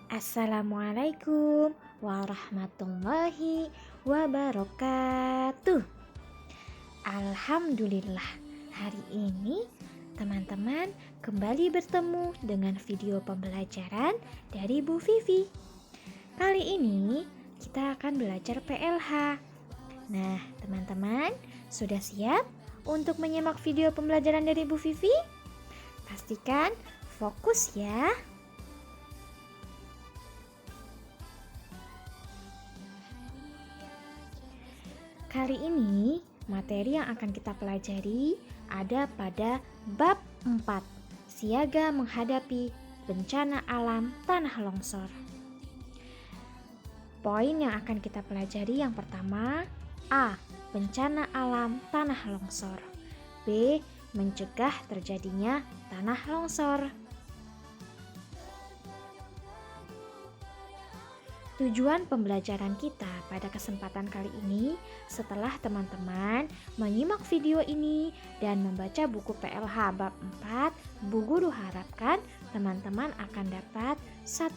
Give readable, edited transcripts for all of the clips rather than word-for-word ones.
Assalamualaikum warahmatullahi wabarakatuh. Alhamdulillah, hari ini teman-teman kembali bertemu dengan video pembelajaran dari Bu Vivi. Kali ini kita akan belajar PLH. Nah, teman-teman sudah siap untuk menyimak video pembelajaran dari Bu Vivi? Pastikan fokus ya. Kali ini materi yang akan kita pelajari ada pada bab 4, siaga menghadapi bencana alam tanah longsor. Poin yang akan kita pelajari yang pertama, A. Bencana alam tanah longsor. B. Mencegah terjadinya tanah longsor. Tujuan pembelajaran kita pada kesempatan kali ini, setelah teman-teman menyimak video ini dan membaca buku PLH bab 4, Bu Guru harapkan teman-teman akan dapat 1.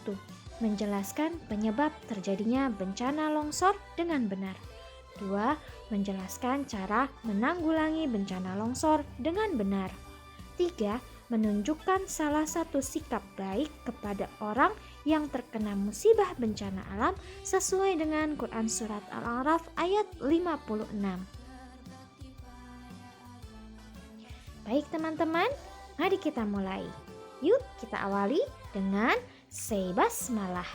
Menjelaskan penyebab terjadinya bencana longsor dengan benar. 2. Menjelaskan cara menanggulangi bencana longsor dengan benar. 3. Menunjukkan salah satu sikap baik kepada orang yang terkena musibah bencana alam sesuai dengan Quran Surat Al-A'raf ayat 56. Baik teman-teman, mari kita mulai. Yuk kita awali dengan say basmalah.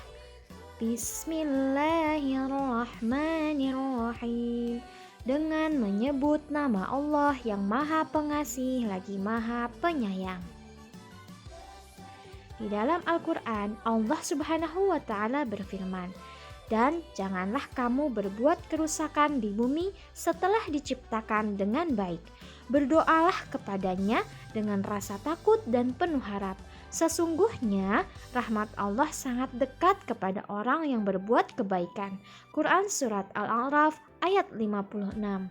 Bismillahirrahmanirrahim. Dengan menyebut nama Allah yang Maha Pengasih lagi Maha Penyayang. Di dalam Al-Quran, Allah Subhanahu wa Ta'ala berfirman, "Dan janganlah kamu berbuat kerusakan di bumi setelah diciptakan dengan baik. Berdoalah kepadanya dengan rasa takut dan penuh harap. Sesungguhnya rahmat Allah sangat dekat kepada orang yang berbuat kebaikan." Quran Surat Al-A'raf ayat 56.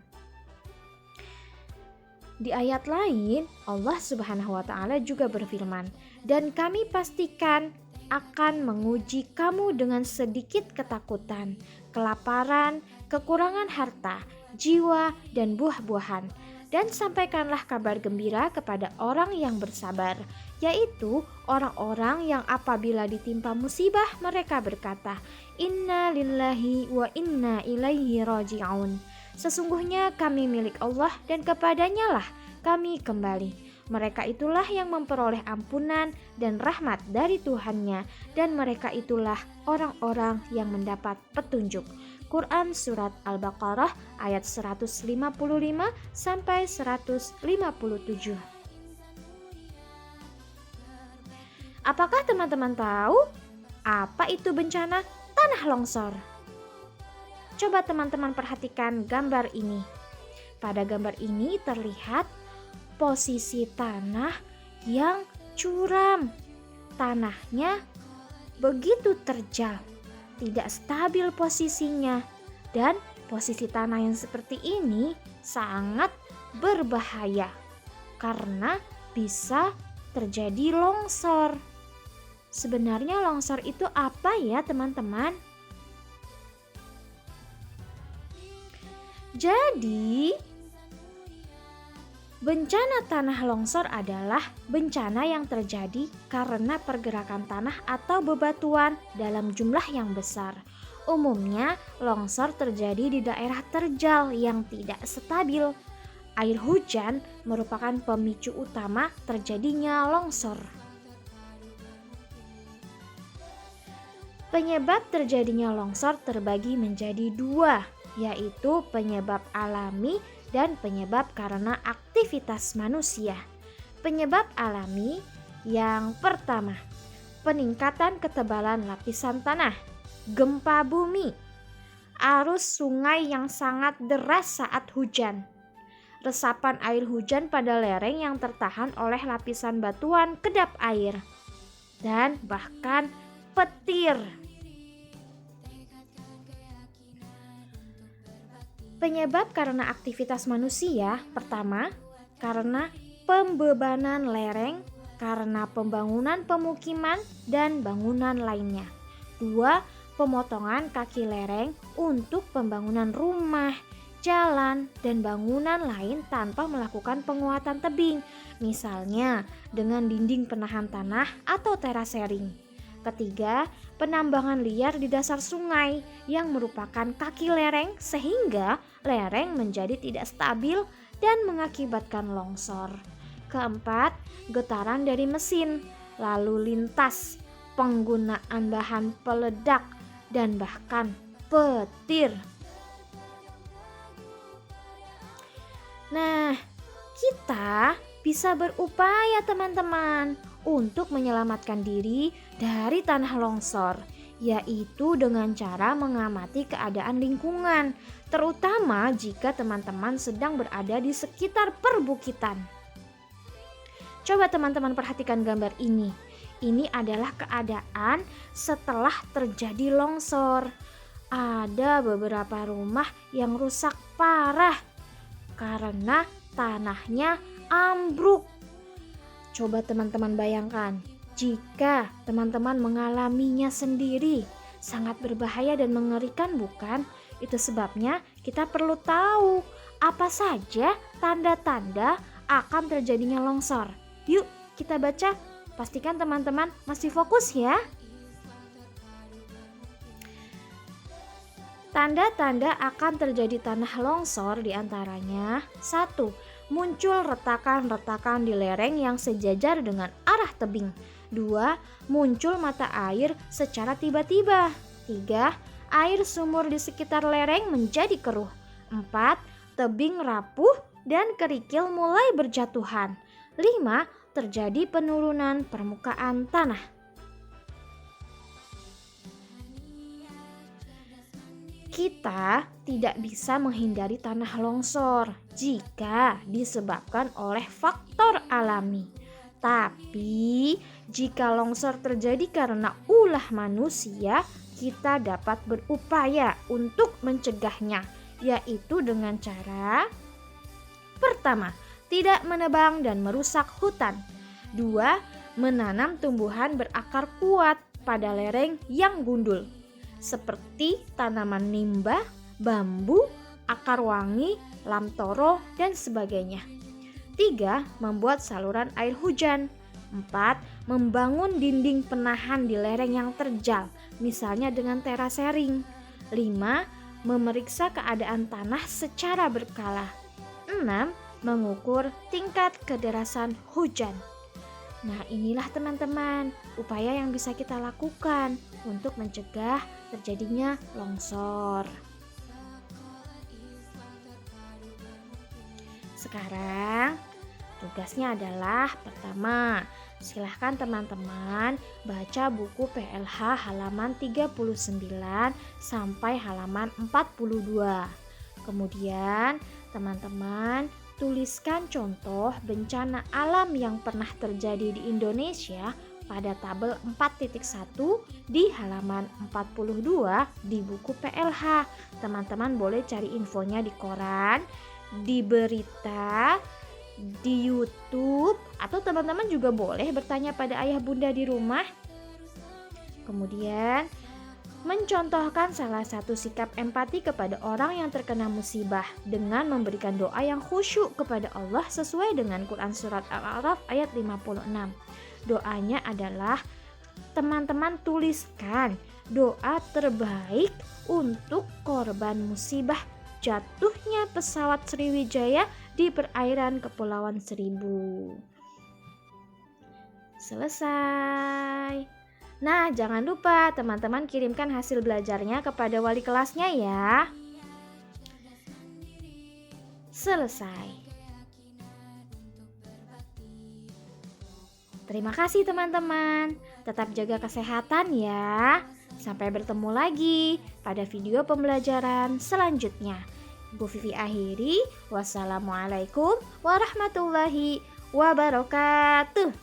Di ayat lain, Allah Subhanahu wa Ta'ala juga berfirman, "Dan kami pastikan akan menguji kamu dengan sedikit ketakutan, kelaparan, kekurangan harta, jiwa, dan buah-buahan. Dan sampaikanlah kabar gembira kepada orang yang bersabar, yaitu orang-orang yang apabila ditimpa musibah mereka berkata, Inna lillahi wa inna ilaihi raji'un. Sesungguhnya kami milik Allah dan kepadanya lah kami kembali. Mereka itulah yang memperoleh ampunan dan rahmat dari Tuhannya, dan mereka itulah orang-orang yang mendapat petunjuk." Quran Surat Al-Baqarah ayat 155 sampai 157. Apakah teman-teman tahu apa itu bencana tanah longsor? Coba teman-teman perhatikan gambar ini. Pada gambar ini terlihat posisi tanah yang curam. Tanahnya begitu terjal, tidak stabil posisinya, dan posisi tanah yang seperti ini sangat berbahaya karena bisa terjadi longsor. Sebenarnya longsor itu apa ya teman-teman? Jadi, bencana tanah longsor adalah bencana yang terjadi karena pergerakan tanah atau bebatuan dalam jumlah yang besar. Umumnya, longsor terjadi di daerah terjal yang tidak stabil. Air hujan merupakan pemicu utama terjadinya longsor. Penyebab terjadinya longsor terbagi menjadi 2, yaitu penyebab alami dan penyebab karena aktivitas manusia. Penyebab alami yang pertama, peningkatan ketebalan lapisan tanah, gempa bumi, arus sungai yang sangat deras saat hujan, resapan air hujan pada lereng yang tertahan oleh lapisan batuan kedap air, dan bahkan petir. Penyebab karena aktivitas manusia, pertama, karena pembebanan lereng, karena pembangunan pemukiman dan bangunan lainnya. 2. Pemotongan kaki lereng untuk pembangunan rumah, jalan, dan bangunan lain tanpa melakukan penguatan tebing, misalnya dengan dinding penahan tanah atau terasering. Ketiga, penambangan liar di dasar sungai yang merupakan kaki lereng sehingga lereng menjadi tidak stabil dan mengakibatkan longsor. Keempat, getaran dari mesin, lalu lintas, penggunaan bahan peledak, dan bahkan petir. Nah, kita bisa berupaya teman-teman untuk menyelamatkan diri dari tanah longsor, yaitu dengan cara mengamati keadaan lingkungan, terutama jika teman-teman sedang berada di sekitar perbukitan. Coba teman-teman perhatikan gambar ini. Ini adalah keadaan setelah terjadi longsor. Ada beberapa rumah yang rusak parah karena tanahnya ambruk. Coba teman-teman bayangkan, jika teman-teman mengalaminya sendiri, sangat berbahaya dan mengerikan bukan? Itu sebabnya kita perlu tahu apa saja tanda-tanda akan terjadinya longsor. Yuk kita baca, pastikan teman-teman masih fokus ya. Tanda-tanda akan terjadi tanah longsor diantaranya 1. Muncul retakan-retakan di lereng yang sejajar dengan arah tebing. 2. Muncul mata air secara tiba-tiba. 3. Air sumur di sekitar lereng menjadi keruh. 4. Tebing rapuh dan kerikil mulai berjatuhan. 5. Terjadi penurunan permukaan tanah. Kita tidak bisa menghindari tanah longsor jika disebabkan oleh faktor alami. Tapi jika longsor terjadi karena ulah manusia, kita dapat berupaya untuk mencegahnya, yaitu dengan cara: pertama, tidak menebang dan merusak hutan. 2. Menanam tumbuhan berakar kuat pada lereng yang gundul, seperti tanaman nimba, bambu, akar wangi, lamtoro, dan sebagainya. 3. Membuat saluran air hujan. 4. Membangun dinding penahan di lereng yang terjal, misalnya dengan terasering. 5. Memeriksa keadaan tanah secara berkala. 6. Mengukur tingkat kederasan hujan. Nah, inilah teman-teman upaya yang bisa kita lakukan untuk mencegah terjadinya longsor. Sekarang tugasnya adalah pertama, silahkan teman-teman baca buku PLH halaman 39 sampai halaman 42. Kemudian teman-teman tuliskan contoh bencana alam yang pernah terjadi di Indonesia pada tabel 4.1 di halaman 42 di buku PLH. Teman-teman boleh cari infonya di koran, di berita, di YouTube, atau teman-teman juga boleh bertanya pada ayah bunda di rumah. Kemudian mencontohkan salah satu sikap empati kepada orang yang terkena musibah dengan memberikan doa yang khusyuk kepada Allah sesuai dengan Quran Surat Al-A'raf ayat 56. Doanya adalah teman-teman tuliskan doa terbaik untuk korban musibah jatuhnya pesawat Sriwijaya di perairan Kepulauan Seribu. Selesai. Nah, jangan lupa teman-teman kirimkan hasil belajarnya kepada wali kelasnya ya. Selesai. Terima kasih teman-teman. Tetap jaga kesehatan ya. Sampai bertemu lagi pada video pembelajaran selanjutnya. Bu Vivi akhiri. Wassalamualaikum warahmatullahi wabarakatuh.